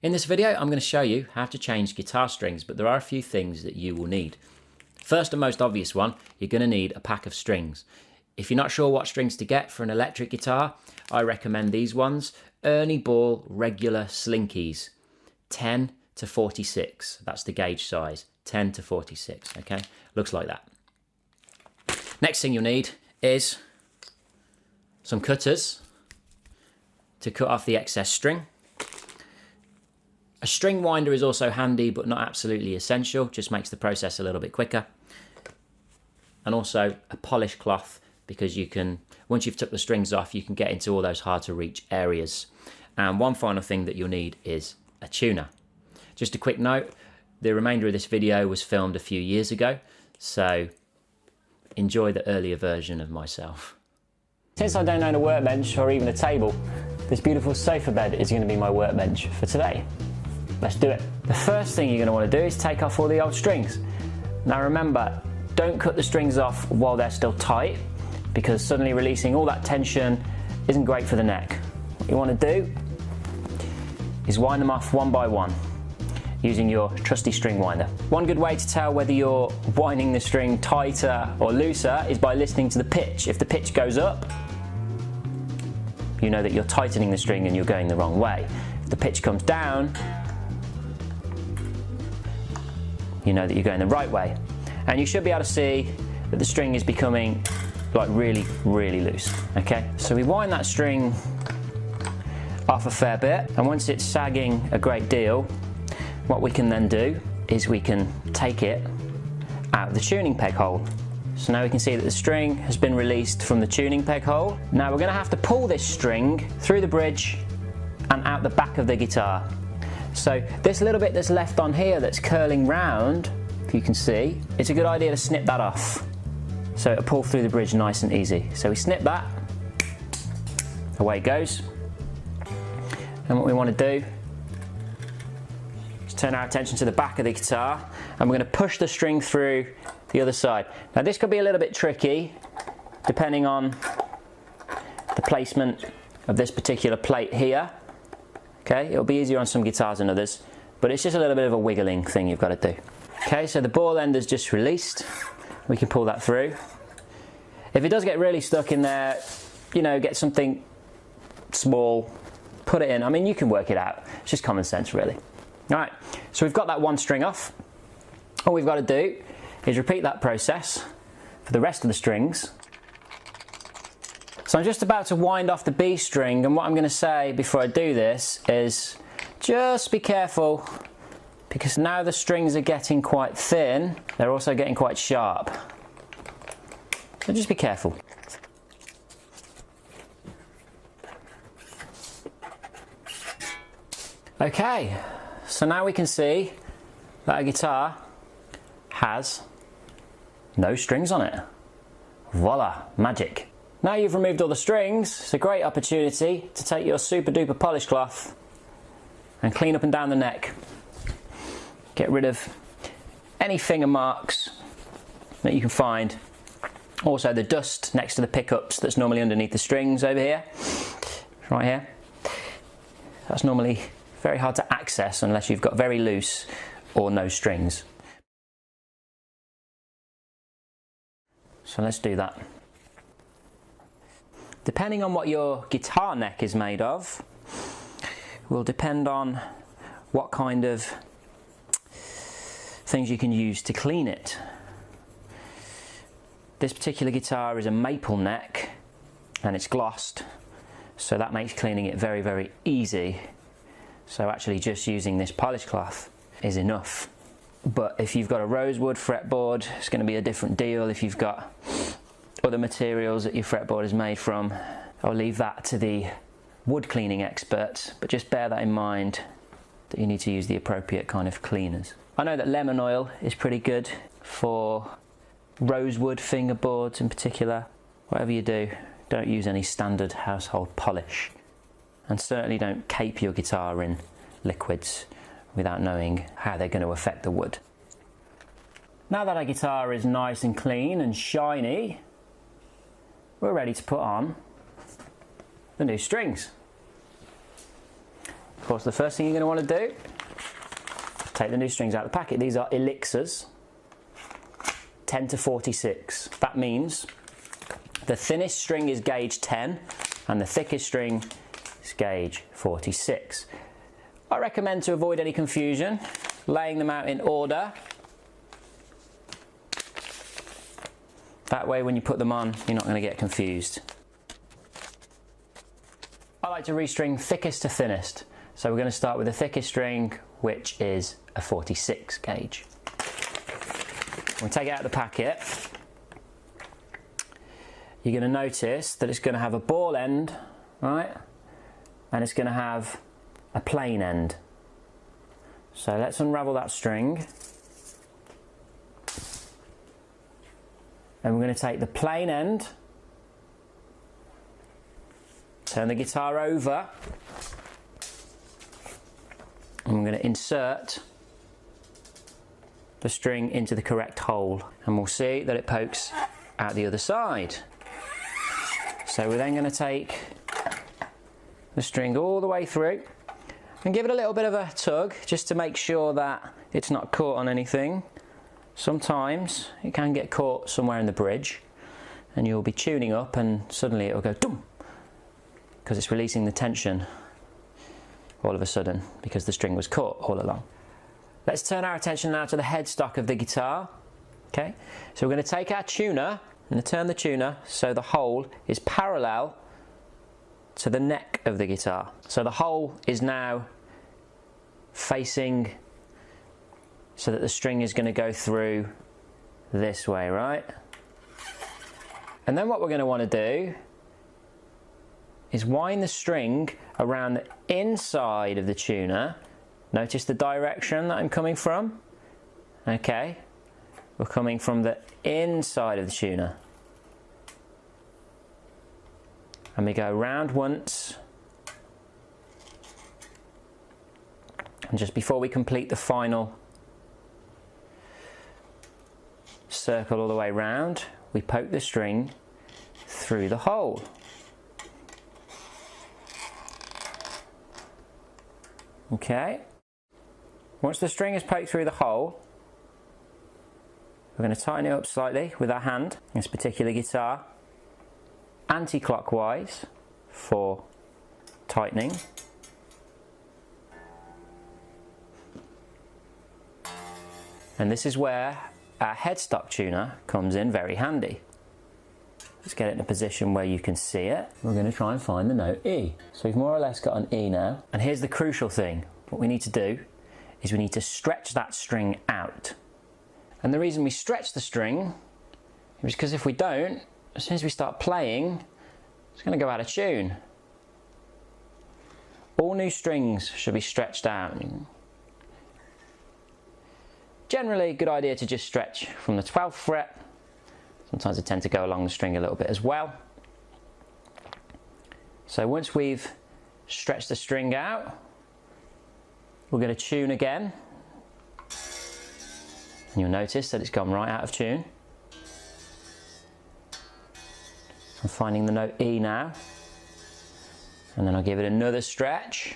In this video, I'm going to show you how to change guitar strings, but there are a few things that you will need. First and most obvious one, you're going to need a pack of strings. If you're not sure what strings to get for an electric guitar, I recommend these ones, Ernie Ball regular Slinkies, 10 to 46. That's the gauge size, 10 to 46, okay? Looks like that. Next thing you'll need is some cutters to cut off the excess string. A string winder is also handy, but not absolutely essential, just makes the process a little bit quicker. And also a polish cloth, because you can, once you've took the strings off, you can get into all those hard to reach areas. And one final thing that you'll need is a tuner. Just a quick note, the remainder of this video was filmed a few years ago, so enjoy the earlier version of myself. Since I don't own a workbench or even a table, this beautiful sofa bed is going to be my workbench for today. Let's do it. The first thing you're going to want to do is take off all the old strings. Now remember, don't cut the strings off while they're still tight, because suddenly releasing all that tension isn't great for the neck. What you want to do is wind them off one by one using your trusty string winder. One good way to tell whether you're winding the string tighter or looser is by listening to the pitch. If the pitch goes up, you know that you're tightening the string and you're going the wrong way. If the pitch comes down, you know that you're going the right way. And you should be able to see that the string is becoming like really, really loose, okay? So we wind that string off a fair bit, and once it's sagging a great deal, what we can then do is we can take it out of the tuning peg hole. So now we can see that the string has been released from the tuning peg hole. Now we're gonna have to pull this string through the bridge and out the back of the guitar. So this little bit that's left on here that's curling round, if you can see, it's a good idea to snip that off, so it'll pull through the bridge nice and easy. So we snip that, away it goes. And what we want to do is turn our attention to the back of the guitar, and we're going to push the string through the other side. Now this could be a little bit tricky depending on the placement of this particular plate here. Okay, it'll be easier on some guitars than others, but it's just a little bit of a wiggling thing you've got to do. Okay, so the ball end is just released. We can pull that through. If it does get really stuck in there, you know, get something small, put it in. I mean, you can work it out. It's just common sense, really. All right, so we've got that one string off. All we've got to do is repeat that process for the rest of the strings. So I'm just about to wind off the B string, and what I'm going to say before I do this is just be careful, because now the strings are getting quite thin, they're also getting quite sharp. So just be careful. Okay, so now we can see that a guitar has no strings on it. Voila, magic. Now you've removed all the strings, it's a great opportunity to take your super duper polish cloth and clean up and down the neck. Get rid of any finger marks that you can find. Also the dust next to the pickups that's normally underneath the strings over here, right here. That's normally very hard to access unless you've got very loose or no strings. So let's do that. Depending on what your guitar neck is made of, will depend on what kind of things you can use to clean it. This particular guitar is a maple neck and it's glossed, so that makes cleaning it very, very easy. So actually just using this polish cloth is enough. But if you've got a rosewood fretboard, it's going to be a different deal. If you've got other materials that your fretboard is made from, I'll leave that to the wood cleaning experts, but just bear that in mind that you need to use the appropriate kind of cleaners. I know that lemon oil is pretty good for rosewood fingerboards in particular. Whatever you do, don't use any standard household polish, and certainly don't cape your guitar in liquids without knowing how they're going to affect the wood. Now that our guitar is nice and clean and shiny, we're ready to put on the new strings. Of course, the first thing you're going to want to do, take the new strings out of the packet. These are elixirs, 10 to 46. That means the thinnest string is gauge 10 and the thickest string is gauge 46. I recommend, to avoid any confusion, laying them out in order. That way when you put them on, you're not going to get confused. I like to restring thickest to thinnest. So we're going to start with the thickest string, which is a 46 gauge. When we take it out of the packet, you're going to notice that it's going to have a ball end, right? And it's going to have a plain end. So let's unravel that string. And we're going to take the plain end, turn the guitar over, and we're going to insert the string into the correct hole. And we'll see that it pokes out the other side. So we're then going to take the string all the way through and give it a little bit of a tug just to make sure that it's not caught on anything. Sometimes it can get caught somewhere in the bridge and you'll be tuning up and suddenly it'll go dum, because it's releasing the tension all of a sudden because the string was caught all along. Let's turn our attention now to the headstock of the guitar. Okay, so we're going to take our tuner and turn the tuner so the hole is parallel to the neck of the guitar. So the hole is now facing so that the string is going to go through this way, right? And then what we're going to want to do is wind the string around the inside of the tuner. Notice the direction that I'm coming from. Okay, we're coming from the inside of the tuner. And we go round once. And just before we complete the final circle all the way round, we poke the string through the hole. Okay. Once the string is poked through the hole, we're going to tighten it up slightly with our hand, this particular guitar, anti-clockwise for tightening. And this is where our headstock tuner comes in very handy. Let's get it in a position where you can see it. We're going to try and find the note E. So we've more or less got an E now. And here's the crucial thing. What we need to do is we need to stretch that string out. And the reason we stretch the string is because if we don't, as soon as we start playing, it's going to go out of tune. All new strings should be stretched out. Generally, a good idea to just stretch from the 12th fret. Sometimes I tend to go along the string a little bit as well. So once we've stretched the string out, we're going to tune again. And you'll notice that it's gone right out of tune. I'm finding the note E now. And then I'll give it another stretch.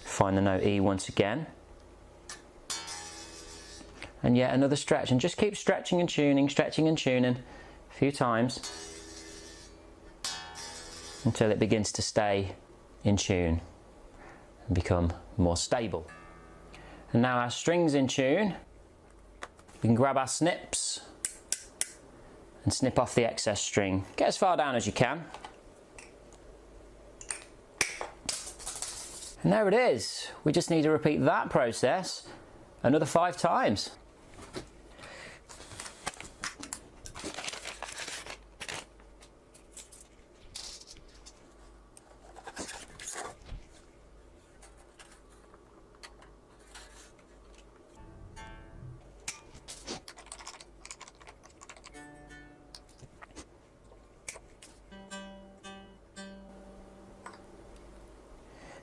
Find the note E once again. And yet another stretch, and just keep stretching and tuning a few times until it begins to stay in tune and become more stable. And now our string's in tune, we can grab our snips and snip off the excess string. Get as far down as you can. And there it is. We just need to repeat that process another 5 times.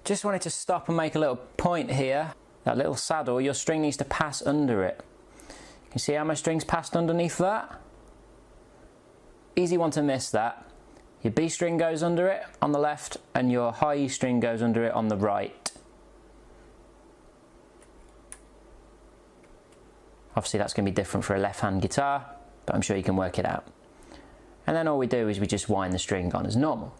Just wanted to stop and make a little point here. That little saddle, your string needs to pass under it. You can see how my string's passed underneath that? Easy one to miss that. Your B string goes under it on the left and your high E string goes under it on the right. Obviously that's going to be different for a left-hand guitar, but I'm sure you can work it out. And then all we do is we just wind the string on as normal.